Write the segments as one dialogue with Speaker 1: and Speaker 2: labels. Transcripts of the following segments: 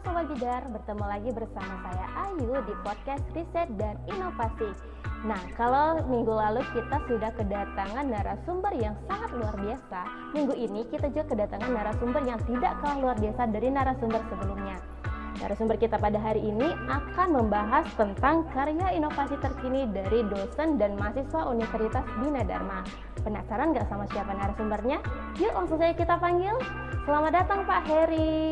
Speaker 1: Halo Sobat Bidar, bertemu lagi bersama saya Ayu di podcast Riset dan Inovasi. Nah, kalau minggu lalu kita sudah kedatangan narasumber yang sangat luar biasa, minggu ini kita juga kedatangan narasumber yang tidak kalah luar biasa dari narasumber sebelumnya. Narasumber kita pada hari ini akan membahas tentang karya inovasi terkini dari dosen dan mahasiswa Universitas Bina Dharma. Penasaran nggak sama siapa narasumbernya? Yuk langsung saja kita panggil. Selamat datang Pak Heri.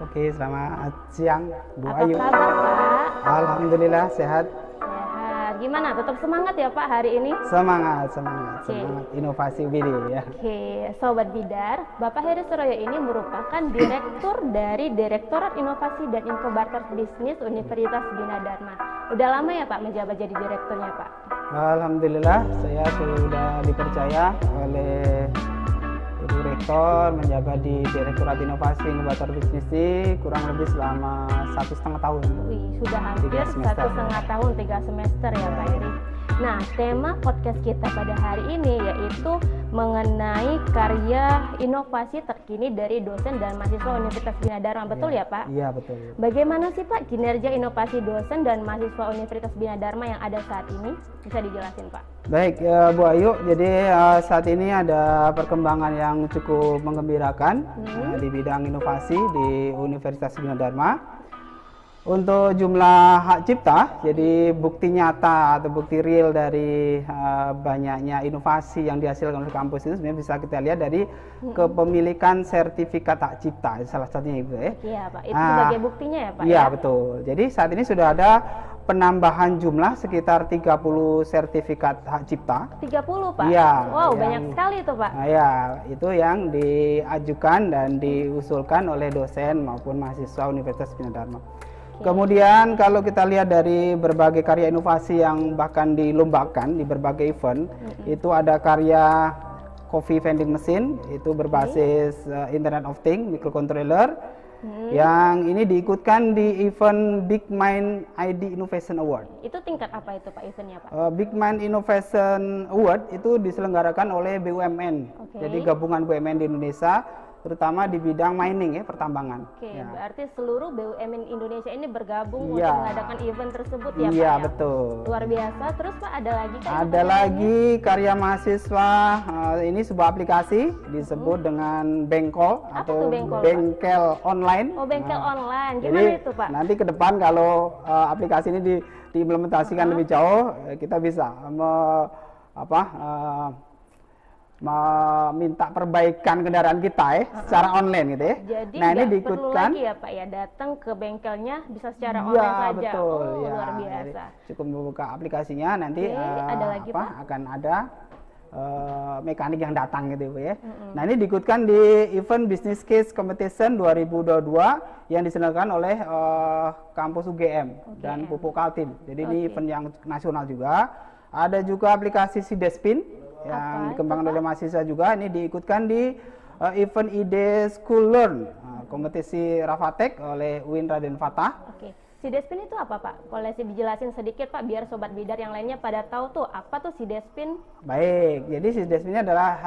Speaker 2: Oke, selamat siang Bu
Speaker 1: Apa
Speaker 2: Ayu.
Speaker 1: kabar Pak?
Speaker 2: Alhamdulillah sehat.
Speaker 1: Sehat. Gimana? Tetap semangat ya Pak hari ini?
Speaker 2: Semangat
Speaker 1: Oke.
Speaker 2: inovasi UBD ya.
Speaker 1: Oke, Sobat Bidar, Bapak Heri Suroyo ini merupakan Direktur dari Direktorat Inovasi dan Inkubator Bisnis Universitas Bina Dharma. Udah lama ya Pak menjabat jadi direkturnya Pak?
Speaker 2: Alhamdulillah saya sudah dipercaya oleh Ibu Rektor menjabat di Direktorat Inovasi Inkubator Bisnis ini kurang lebih selama 1,5 tahun.
Speaker 1: Wih, sudah hampir
Speaker 2: 3 semester.
Speaker 1: 1,5 tahun, 3 semester ya Pak Heri. Nah, tema podcast kita pada hari ini yaitu mengenai karya inovasi terkini dari dosen dan mahasiswa Universitas Bina Dharma. Betul ya Pak?
Speaker 2: Iya, betul.
Speaker 1: Bagaimana sih Pak kinerja inovasi dosen dan mahasiswa Universitas Bina Dharma yang ada saat ini? Bisa dijelasin Pak?
Speaker 2: Baik, Bu Ayu. Jadi saat ini ada perkembangan yang cukup menggembirakan di bidang inovasi di Universitas Bina Dharma. Untuk jumlah hak cipta, jadi bukti nyata atau bukti real dari banyaknya inovasi yang dihasilkan oleh kampus itu sebenarnya bisa kita lihat dari kepemilikan sertifikat hak cipta, salah satunya itu ya.
Speaker 1: Iya Pak, itu sebagai buktinya ya Pak?
Speaker 2: Iya, betul. Jadi saat ini sudah ada penambahan jumlah sekitar 30 sertifikat hak cipta.
Speaker 1: 30 Pak?
Speaker 2: Iya.
Speaker 1: Wow, banyak sekali itu Pak.
Speaker 2: Ya, itu yang diajukan dan diusulkan oleh dosen maupun mahasiswa Universitas Bina Dharma. Kemudian kalau kita lihat dari berbagai karya inovasi yang bahkan dilombakan di berbagai event, itu ada karya coffee vending machine, itu berbasis Internet of Things, microcontroller, yang ini diikutkan di event Big Mind ID Innovation Award.
Speaker 1: Itu tingkat apa itu Pak eventnya Pak?
Speaker 2: Big Mind Innovation Award itu diselenggarakan oleh BUMN, jadi gabungan BUMN di Indonesia, terutama di bidang mining ya, pertambangan.
Speaker 1: Oke,
Speaker 2: Ya.
Speaker 1: berarti seluruh BUMN Indonesia ini bergabung untuk
Speaker 2: Iya.
Speaker 1: mengadakan event tersebut ya Pak?
Speaker 2: Iya,
Speaker 1: ya?
Speaker 2: betul.
Speaker 1: Luar biasa. Terus Pak ada lagi kan?
Speaker 2: Ada lagi karya mahasiswa, ini sebuah aplikasi disebut dengan Bengkol
Speaker 1: Apa
Speaker 2: atau
Speaker 1: tuh Bengkol, Pak?
Speaker 2: bengkel online.
Speaker 1: Oh, bengkel online.
Speaker 2: Jadi
Speaker 1: Gimana itu Pak?
Speaker 2: nanti ke depan kalau aplikasi ini diimplementasikan lebih jauh, kita bisa meminta perbaikan kendaraan kita ya secara online gitu ya.
Speaker 1: Jadi
Speaker 2: nah ini
Speaker 1: nggak perlu
Speaker 2: diikutkan.
Speaker 1: lagi ya Pak ya datang ke bengkelnya, bisa secara
Speaker 2: Ya,
Speaker 1: online saja.
Speaker 2: betul,
Speaker 1: Oh,
Speaker 2: ya.
Speaker 1: luar
Speaker 2: Jadi
Speaker 1: biasa.
Speaker 2: cukup membuka aplikasinya, nanti
Speaker 1: Oke, ada lagi, Pak?
Speaker 2: akan ada mekanik yang datang gitu ya. Nah ini diikutkan di event Business Case Competition 2022 yang diselenggarakan oleh kampus UGM dan Pupuk Kaltim. Jadi ini event yang nasional juga. Ada juga aplikasi Sidespin yang dikembangkan oleh mahasiswa juga. Ini diikutkan di event ID School Learn, kompetisi Rafatek oleh UIN Raden Fatah.
Speaker 1: Oke. Sidespin itu apa Pak? Boleh dijelasin sedikit Pak biar Sobat Bidar yang lainnya pada tahu tuh apa tuh Sidespin?
Speaker 2: Baik, jadi Sidespin ini adalah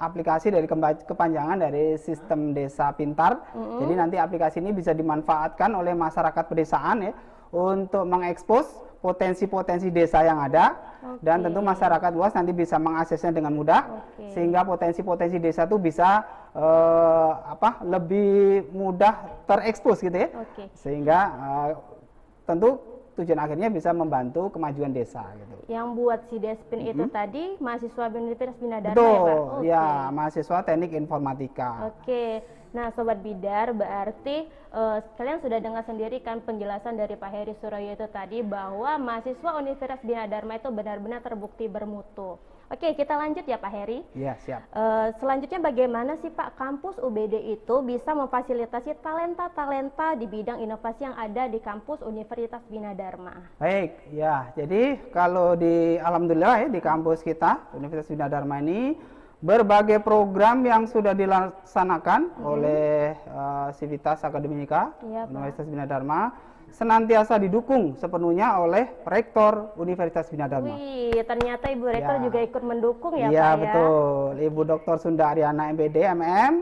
Speaker 2: aplikasi dari kepanjangan dari Sistem Desa Pintar. Jadi nanti aplikasi ini bisa dimanfaatkan oleh masyarakat pedesaan ya untuk mengekspos potensi-potensi desa yang ada, dan tentu masyarakat luas nanti bisa mengaksesnya dengan mudah, sehingga potensi-potensi desa itu bisa lebih mudah terekspos gitu ya, sehingga tentu tujuan akhirnya bisa membantu kemajuan desa gitu.
Speaker 1: Yang buat Sidespin itu tadi mahasiswa Universitas Bina Dharma
Speaker 2: Betul,
Speaker 1: ya Pak?
Speaker 2: ya mahasiswa teknik informatika.
Speaker 1: Oke, nah Sobat Bidar berarti kalian sudah dengar sendiri kan penjelasan dari Pak Heri Suroyo itu tadi bahwa mahasiswa Universitas Bina Dharma itu benar-benar terbukti bermutu. Oke, kita lanjut ya Pak Heri.
Speaker 2: Iya, siap.
Speaker 1: Selanjutnya bagaimana sih Pak kampus UBD itu bisa memfasilitasi talenta-talenta di bidang inovasi yang ada di kampus Universitas Bina Dharma?
Speaker 2: Baik, ya. Jadi kalau alhamdulillah ya di kampus kita Universitas Bina Dharma ini berbagai program yang sudah dilaksanakan oleh Civitas Akademika Universitas Bina Dharma senantiasa didukung sepenuhnya oleh Rektor Universitas Bina Dharma.
Speaker 1: Wih, ternyata Ibu Rektor juga ikut mendukung ya, Pak
Speaker 2: Iya,
Speaker 1: ya?
Speaker 2: betul. Ibu Dr. Sunda Ariana MPD, MM.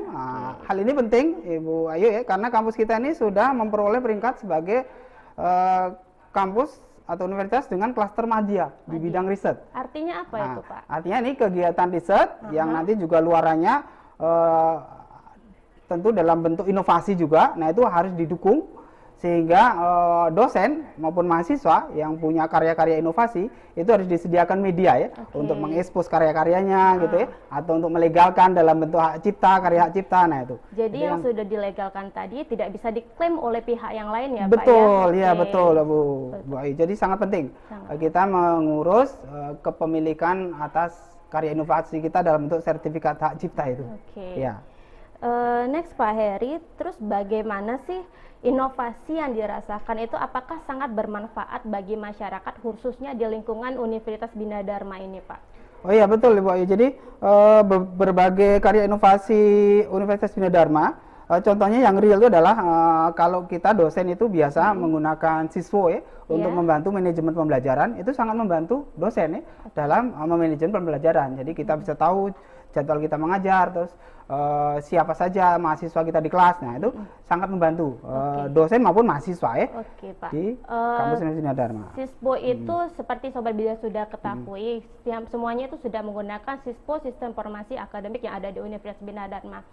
Speaker 2: Hal ini penting, Ibu Ayu ya, karena kampus kita ini sudah memperoleh peringkat sebagai kampus atau universitas dengan klaster Madya di bidang riset.
Speaker 1: Artinya apa itu, Pak?
Speaker 2: Artinya ini kegiatan riset yang nanti juga luarannya tentu dalam bentuk inovasi juga. Nah, itu harus didukung sehingga dosen maupun mahasiswa yang punya karya-karya inovasi itu harus disediakan media ya untuk mengekspos karya-karyanya gitu ya, atau untuk melegalkan dalam bentuk hak cipta, karya hak cipta. Nah itu.
Speaker 1: Jadi yang sudah dilegalkan tadi tidak bisa diklaim oleh pihak yang lain ya,
Speaker 2: betul,
Speaker 1: Pak ya?
Speaker 2: Iya betul Bu Ayu. Jadi sangat penting kita mengurus kepemilikan atas karya inovasi kita dalam bentuk sertifikat hak cipta itu. Ya.
Speaker 1: Next Pak Heri, terus bagaimana sih inovasi yang dirasakan itu apakah sangat bermanfaat bagi masyarakat khususnya di lingkungan Universitas Bina Dharma ini, Pak?
Speaker 2: Oh iya betul Ibu Ayu. Jadi berbagai karya inovasi Universitas Bina Dharma, contohnya yang real itu adalah kalau kita dosen itu biasa menggunakan siswo ya untuk membantu manajemen pembelajaran, itu sangat membantu dosen ya dalam memanajemen pembelajaran. Jadi kita bisa tahu jadwal kita mengajar, terus siapa saja mahasiswa kita di kelas. Nah itu sangat membantu dosen maupun mahasiswa ya di kampus Universitas Bina Dharma.
Speaker 1: Sispo itu seperti Sobat Bida sudah ketahui, semuanya itu sudah menggunakan Sispo, sistem informasi akademik yang ada di Universitas Bina Dharma.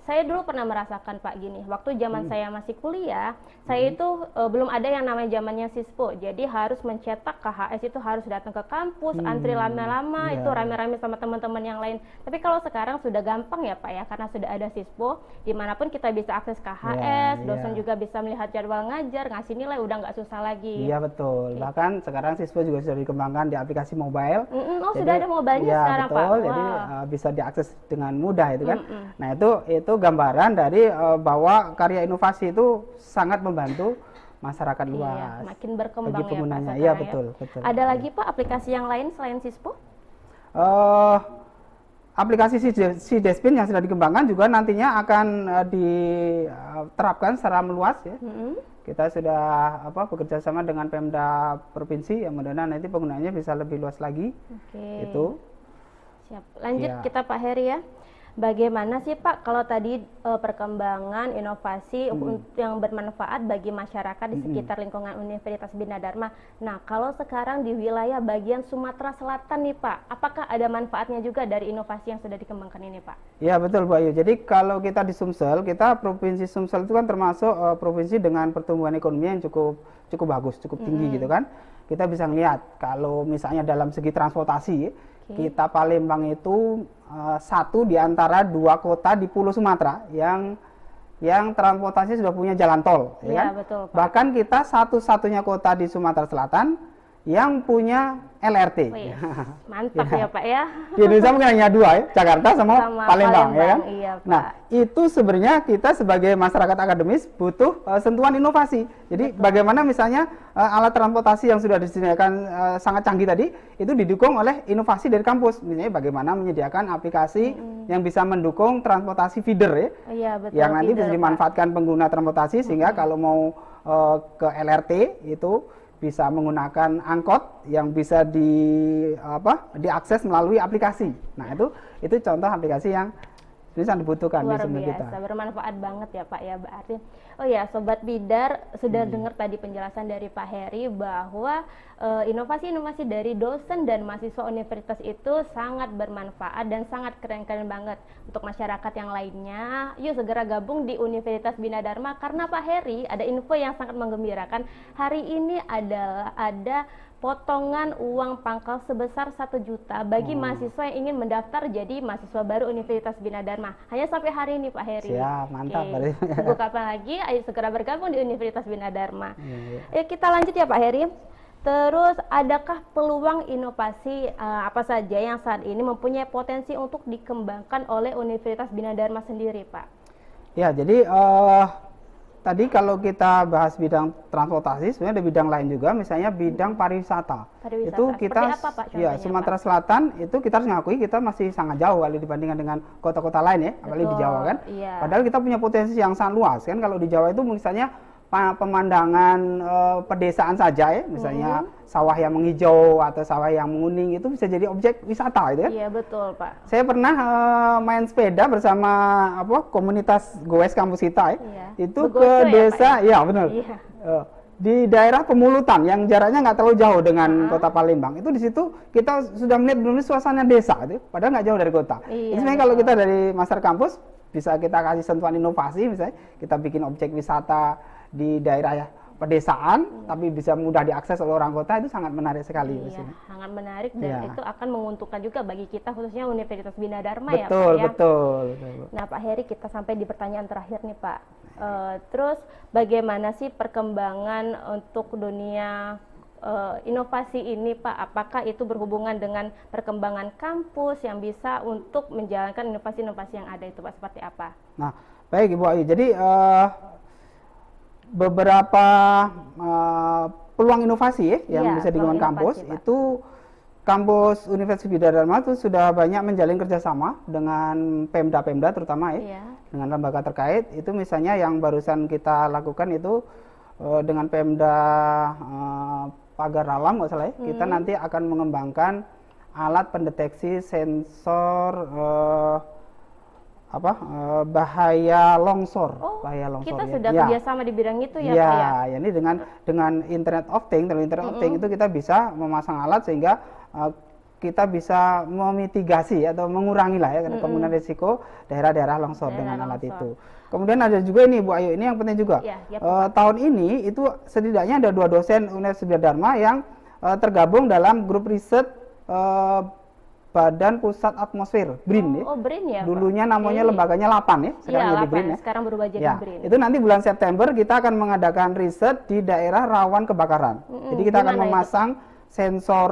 Speaker 1: Saya dulu pernah merasakan Pak gini, waktu zaman saya masih kuliah, saya itu belum ada yang namanya zamannya Sispo, jadi harus mencetak KHS itu harus datang ke kampus, antri lama-lama, itu rame-rame sama teman-teman yang lain. Tapi kalau sekarang sudah gampang ya Pak ya, karena sudah ada Sispo, dimanapun kita bisa akses KHS, dosen juga bisa melihat jadwal ngajar, ngasih nilai, udah nggak susah lagi.
Speaker 2: Iya betul, bahkan sekarang Sispo juga sudah dikembangkan di aplikasi mobile.
Speaker 1: Jadi, sudah ada mobile-nya sekarang
Speaker 2: betul,
Speaker 1: Pak.
Speaker 2: Jadi bisa diakses dengan mudah itu kan. Nah itu gambaran dari bahwa karya inovasi itu sangat membantu masyarakat luas.
Speaker 1: Makin berkembang
Speaker 2: bagi penggunanya.
Speaker 1: Ya Pak.
Speaker 2: Iya betul.
Speaker 1: Ada lagi Pak aplikasi yang lain selain Sispo?
Speaker 2: Aplikasi Sidespin yang sudah dikembangkan juga nantinya akan diterapkan secara meluas ya. Kita sudah bekerja sama dengan Pemda Provinsi yang mudah-mudahan nanti penggunaannya bisa lebih luas lagi. Itu.
Speaker 1: Siap. Lanjut kita Pak Heri ya. Bagaimana sih Pak kalau tadi perkembangan inovasi yang bermanfaat bagi masyarakat di sekitar lingkungan Universitas Bina Dharma. Nah kalau sekarang di wilayah bagian Sumatera Selatan nih Pak, apakah ada manfaatnya juga dari inovasi yang sudah dikembangkan ini Pak?
Speaker 2: Ya betul Bu Ayu. Jadi kalau kita di Sumsel, kita Provinsi Sumsel itu kan termasuk provinsi dengan pertumbuhan ekonomi yang cukup bagus, cukup tinggi gitu kan. Kita bisa melihat kalau misalnya dalam segi transportasi, kita Palembang itu satu di antara 2 kota di Pulau Sumatera yang transportasi sudah punya jalan tol, ya kan?
Speaker 1: Betul, Pak.
Speaker 2: Bahkan kita satu-satunya kota di Sumatera Selatan yang punya LRT.
Speaker 1: Mantap ya Pak ya.
Speaker 2: Di Indonesia mungkin hanya 2 ya, Jakarta sama Palembang ya kan.
Speaker 1: Iya, Pak.
Speaker 2: Nah itu sebenarnya kita sebagai masyarakat akademis butuh sentuhan inovasi. Jadi bagaimana misalnya alat transportasi yang sudah disediakan sangat canggih tadi itu didukung oleh inovasi dari kampus. Misalnya bagaimana menyediakan aplikasi yang bisa mendukung transportasi feeder ya.
Speaker 1: Iya, betul,
Speaker 2: yang nanti
Speaker 1: feeder,
Speaker 2: bisa dimanfaatkan pengguna transportasi sehingga kalau mau ke LRT itu bisa menggunakan angkot yang bisa diakses melalui aplikasi. Nah itu contoh aplikasi yang sangat dibutuhkan
Speaker 1: luar
Speaker 2: di sumber kita.
Speaker 1: biasa, bermanfaat banget ya Pak ya berarti. Oh ya Sobat Bidar sudah dengar tadi penjelasan dari Pak Heri bahwa inovasi-inovasi dari dosen dan mahasiswa universitas itu sangat bermanfaat dan sangat keren-keren banget untuk masyarakat yang lainnya. Yuk segera gabung di Universitas Bina Dharma karena Pak Heri ada info yang sangat menggembirakan. Hari ini ada potongan uang pangkal sebesar 1 juta bagi mahasiswa yang ingin mendaftar jadi mahasiswa baru Universitas Bina Dharma. Hanya sampai hari ini Pak Heri.
Speaker 2: Siap, mantap.
Speaker 1: Tunggu kapan lagi? Ayo segera bergabung di Universitas Bina Dharma. Kita lanjut ya Pak Heri. Terus adakah peluang inovasi apa saja yang saat ini mempunyai potensi untuk dikembangkan oleh Universitas Bina Dharma sendiri Pak?
Speaker 2: Ya, jadi tadi kalau kita bahas bidang transportasi, sebenarnya ada bidang lain juga, misalnya bidang pariwisata. Itu kita,
Speaker 1: apa, Pak,
Speaker 2: ya Sumatera Selatan itu kita harus ngakui kita masih sangat jauh kalau dibandingkan dengan kota-kota lain ya, apalagi di Jawa kan.
Speaker 1: Iya.
Speaker 2: Padahal kita punya potensi yang sangat luas kan. Kalau di Jawa itu misalnya pemandangan pedesaan saja ya, misalnya sawah yang menghijau atau sawah yang menguning itu bisa jadi objek wisata gitu kan.
Speaker 1: Iya betul Pak.
Speaker 2: Saya pernah main sepeda bersama komunitas goes kampus kita ya.
Speaker 1: Iya.
Speaker 2: Itu
Speaker 1: Begoso
Speaker 2: ke
Speaker 1: ya,
Speaker 2: desa,
Speaker 1: Pak,
Speaker 2: ya benar.
Speaker 1: Iya.
Speaker 2: Di daerah Pemulutan yang jaraknya nggak terlalu jauh dengan kota Palembang. Itu di situ kita sudah melihat benar suasana desa gitu, padahal nggak jauh dari kota.
Speaker 1: Iya,
Speaker 2: Jadi sebenarnya kalau kita dari masyarakat kampus bisa kita kasih sentuhan inovasi, misalnya kita bikin objek wisata di daerah pedesaan, tapi bisa mudah diakses oleh orang kota, itu sangat menarik sekali.
Speaker 1: Iya, sangat menarik dan itu akan menguntungkan juga bagi kita khususnya Universitas Bina Dharma ya Pak ya.
Speaker 2: Betul.
Speaker 1: Nah Pak Heri, kita sampai di pertanyaan terakhir nih Pak. Terus bagaimana sih perkembangan untuk dunia inovasi ini Pak? Apakah itu berhubungan dengan perkembangan kampus yang bisa untuk menjalankan inovasi-inovasi yang ada itu Pak? Seperti apa?
Speaker 2: Nah, baik Ibu Ayu. Jadi beberapa peluang inovasi yang bisa dikembangkan kampus Pak. Itu kampus Universitas Bina Dharma itu sudah banyak menjalin kerjasama dengan Pemda terutama dengan lembaga terkait. Itu misalnya yang barusan kita lakukan itu dengan Pemda Pagar Alam nggak salah ya. Kita nanti akan mengembangkan alat pendeteksi sensor bahaya longsor. Bahaya longsor.
Speaker 1: Kita sudah kerjasama di bidang itu ya Pak ya?
Speaker 2: Ya, ini dengan Internet of Things, itu kita bisa memasang alat sehingga kita bisa memitigasi atau mengurangi lah ya kemungkinan risiko daerah-daerah longsor dengan alat itu. Kemudian ada juga ini Bu Ayu, ini yang penting juga. Tahun ini itu setidaknya ada 2 dosen Universitas Bina Dharma yang tergabung dalam grup riset Badan Pusat Atmosfer, BRIN ya.
Speaker 1: BRIN ya,
Speaker 2: dulunya namanya lembaganya LAPAN ya, sekarang jadi BRIN ya.
Speaker 1: Sekarang berubah jadi BRIN.
Speaker 2: Itu nanti bulan September kita akan mengadakan riset di daerah rawan kebakaran. Jadi kita akan memasang sensor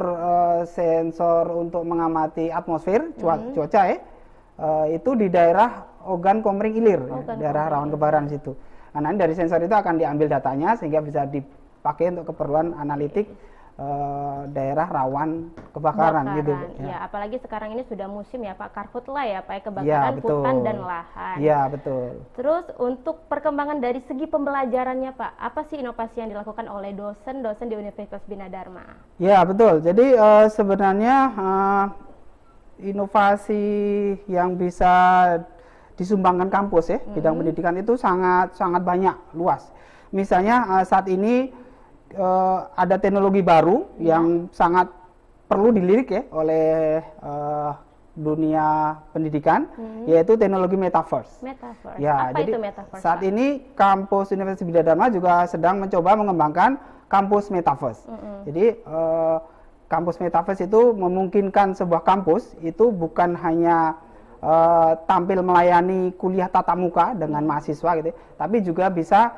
Speaker 2: untuk mengamati atmosfer, cuaca ya. Itu di daerah Ogan Komering Ilir, daerah rawan kebakaran situ. Nah, nanti dari sensor itu akan diambil datanya sehingga bisa dipakai untuk keperluan analitik daerah rawan kebakaran gitu.
Speaker 1: Ya, apalagi sekarang ini sudah musim ya Pak, karhutla ya Pak, kebakaran hutan dan lahan.
Speaker 2: Iya, betul.
Speaker 1: Terus untuk perkembangan dari segi pembelajarannya Pak, apa sih inovasi yang dilakukan oleh dosen-dosen di Universitas Bina Dharma? Ya,
Speaker 2: betul. Jadi sebenarnya inovasi yang bisa disumbangkan kampus ya, bidang pendidikan itu sangat banyak, luas. Misalnya saat ini ada teknologi baru yang sangat perlu dilirik ya oleh dunia pendidikan, yaitu teknologi metaverse.
Speaker 1: Ya, apa
Speaker 2: jadi
Speaker 1: itu metaverse?
Speaker 2: Saat ini kampus Universitas Bina Dharma juga sedang mencoba mengembangkan kampus metaverse. Jadi kampus metaverse itu memungkinkan sebuah kampus itu bukan hanya tampil melayani kuliah tatap muka dengan mahasiswa gitu, tapi juga bisa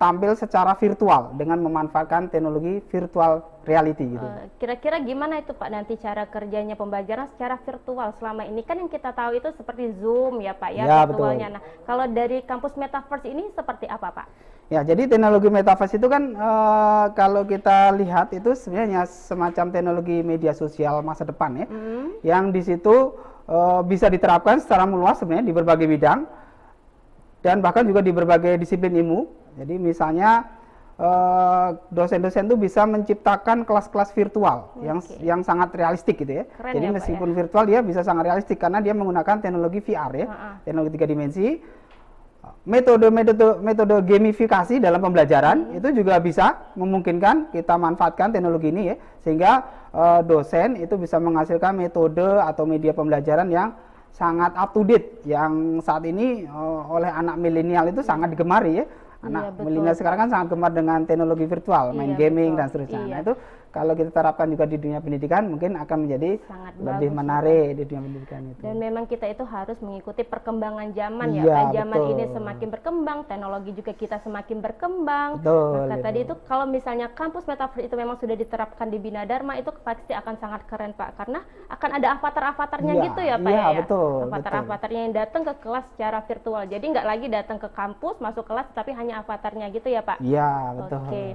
Speaker 2: tampil secara virtual dengan memanfaatkan teknologi virtual reality gitu.
Speaker 1: Kira-kira gimana itu Pak nanti cara kerjanya pembelajaran secara virtual? Selama ini kan yang kita tahu itu seperti Zoom ya Pak ya, virtualnya. Betul. Nah, kalau dari kampus metaverse ini seperti apa Pak? Ya,
Speaker 2: jadi teknologi metaverse itu kan kalau kita lihat itu sebenarnya semacam teknologi media sosial masa depan ya, yang di situ bisa diterapkan secara meluas sebenarnya di berbagai bidang dan bahkan juga di berbagai disiplin ilmu. Jadi misalnya dosen-dosen itu bisa menciptakan kelas-kelas virtual yang sangat realistik gitu ya.
Speaker 1: Keren
Speaker 2: jadi
Speaker 1: ya,
Speaker 2: meskipun
Speaker 1: Pak, ya?
Speaker 2: Virtual dia bisa sangat realistik karena dia menggunakan teknologi VR ya, teknologi 3 dimensi. Metode gamifikasi dalam pembelajaran itu juga bisa memungkinkan kita manfaatkan teknologi ini ya, sehingga dosen itu bisa menghasilkan metode atau media pembelajaran yang sangat up to date, yang saat ini oleh anak milenial itu sangat digemari ya. Anak milenial sekarang kan sangat gemar dengan teknologi virtual, main gaming dan seterusnya. Nah, itu kalau kita terapkan juga di dunia pendidikan mungkin akan menjadi
Speaker 1: Sangat
Speaker 2: lebih
Speaker 1: bagus,
Speaker 2: menarik di dunia pendidikan itu.
Speaker 1: Dan memang kita itu harus mengikuti perkembangan zaman
Speaker 2: Iya,
Speaker 1: ya Pak. Zaman
Speaker 2: betul.
Speaker 1: ini semakin berkembang, teknologi juga kita semakin berkembang.
Speaker 2: Betul,
Speaker 1: Maka
Speaker 2: itu.
Speaker 1: tadi itu kalau misalnya kampus metaverse itu memang sudah diterapkan di Bina Dharma, itu pasti akan sangat keren Pak, karena akan ada avatar-avatarnya
Speaker 2: Iya,
Speaker 1: gitu ya Pak
Speaker 2: iya,
Speaker 1: ya.
Speaker 2: betul,
Speaker 1: Avatar-avatarnya yang datang ke kelas secara virtual. Jadi nggak lagi datang ke kampus, masuk kelas, tapi hanya avatarnya gitu ya Pak.
Speaker 2: Iya, betul.
Speaker 1: Oke.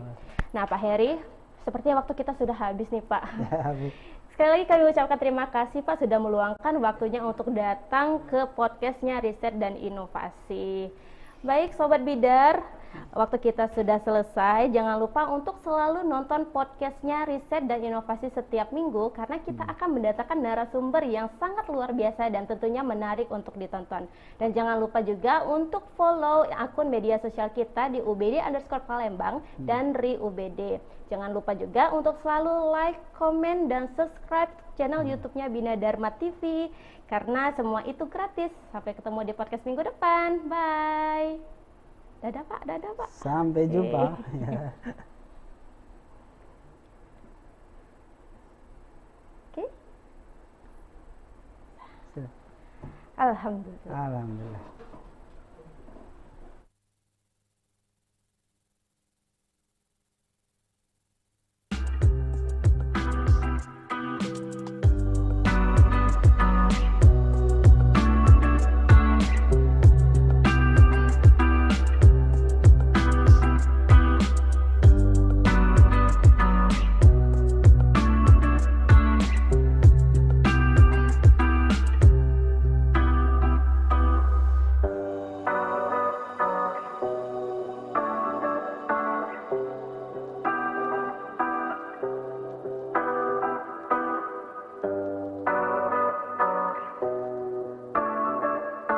Speaker 1: Nah Pak Heri, sepertinya waktu kita sudah habis nih Pak.
Speaker 2: Ya, Bu.
Speaker 1: Sekali lagi kami ucapkan terima kasih Pak sudah meluangkan waktunya untuk datang ke podcastnya Riset dan Inovasi. Baik Sobat Bidar, waktu kita sudah selesai. Jangan lupa untuk selalu nonton podcastnya Riset dan Inovasi setiap minggu, karena kita akan mendatangkan narasumber yang sangat luar biasa dan tentunya menarik untuk ditonton. Dan jangan lupa juga untuk follow akun media sosial kita di UBD_Palembang dan RI UBD. Jangan lupa juga untuk selalu like, komen, dan subscribe channel YouTube-nya Bina Dharma TV, karena semua itu gratis. Sampai ketemu di podcast minggu depan. Bye. Dadah Pak, dadah Pak.
Speaker 2: Sampai jumpa. Ya.
Speaker 1: Oke. Alhamdulillah.
Speaker 2: Alhamdulillah.